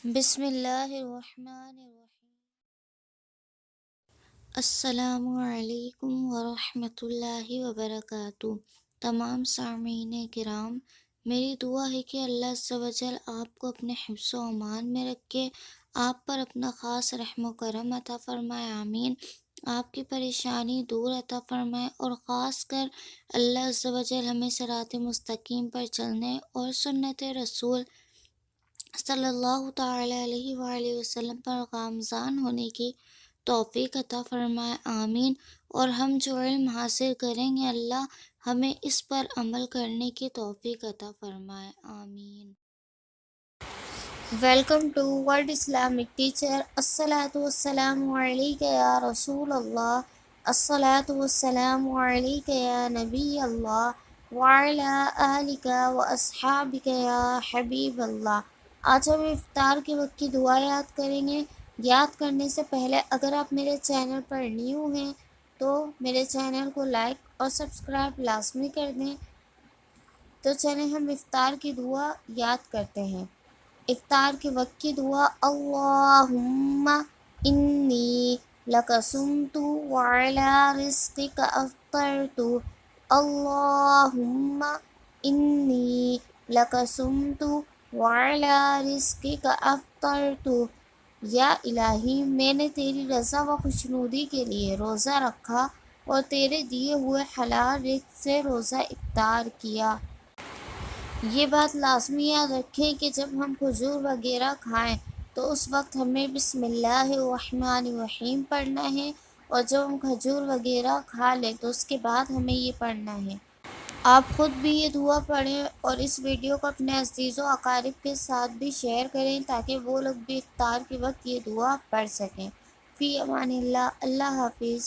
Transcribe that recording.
بسم اللہ الرحمن الرحیم۔ السلام علیکم ورحمۃ اللہ وبرکاتہ۔ تمام سامعین کرام، میری دعا ہے کہ اللہ عز و جل آپ کو اپنے حفظ و امان میں رکھے، آپ پر اپنا خاص رحم و کرم عطا فرمائے، آمین۔ آپ کی پریشانی دور عطا فرمائے، اور خاص کر اللہ عز و جل ہمیں صراط مستقیم پر چلنے اور سنت رسول صلی اللہ تعالی علیہ وآلہ وسلم پر گامزن ہونے کی توفیق عطا فرمائے، آمین۔ اور ہم جو علم حاصل کریں گے، اللہ ہمیں اس پر عمل کرنے کی توفیق عطا فرمائے، آمین۔ Welcome to world Islamic teacher. الصلاۃ والسلام علیک یا رسول اللہ، الصلاۃ والسلام علیک یا نبی اللہ، وعلی آلک و اصحابک یا حبیب اللہ۔ آج ہم افطار کے وقت کی دعا یاد کریں گے۔ یاد کرنے سے پہلے اگر آپ میرے چینل پر نیو ہیں تو میرے چینل کو لائک اور سبسکرائب لازمی کر دیں۔ تو چلیں ہم افطار کی دعا یاد کرتے ہیں۔ افطار کے وقت کی دعا: اللہم انی لک صمت وعلی رزقک افطرت، اللہم انی لک صمت وعلی رزقک افطرت۔ یا الہی، میں نے تیری رضا و خوشنودی کے لیے روزہ رکھا اور تیرے دیے ہوئے حلال رزق سے روزہ افطار کیا۔ یہ بات لازمی یاد رکھیں کہ جب ہم کھجور وغیرہ کھائیں تو اس وقت ہمیں بسم اللہ الرحمن الرحیم پڑھنا ہے، اور جب ہم کھجور وغیرہ کھا لیں تو اس کے بعد ہمیں یہ پڑھنا ہے۔ آپ خود بھی یہ دعا پڑھیں اور اس ویڈیو کو اپنے عزیز و اقارب کے ساتھ بھی شیئر کریں تاکہ وہ لوگ بھی افطار کے وقت یہ دعا پڑھ سکیں۔ فی امان اللہ، اللہ حافظ۔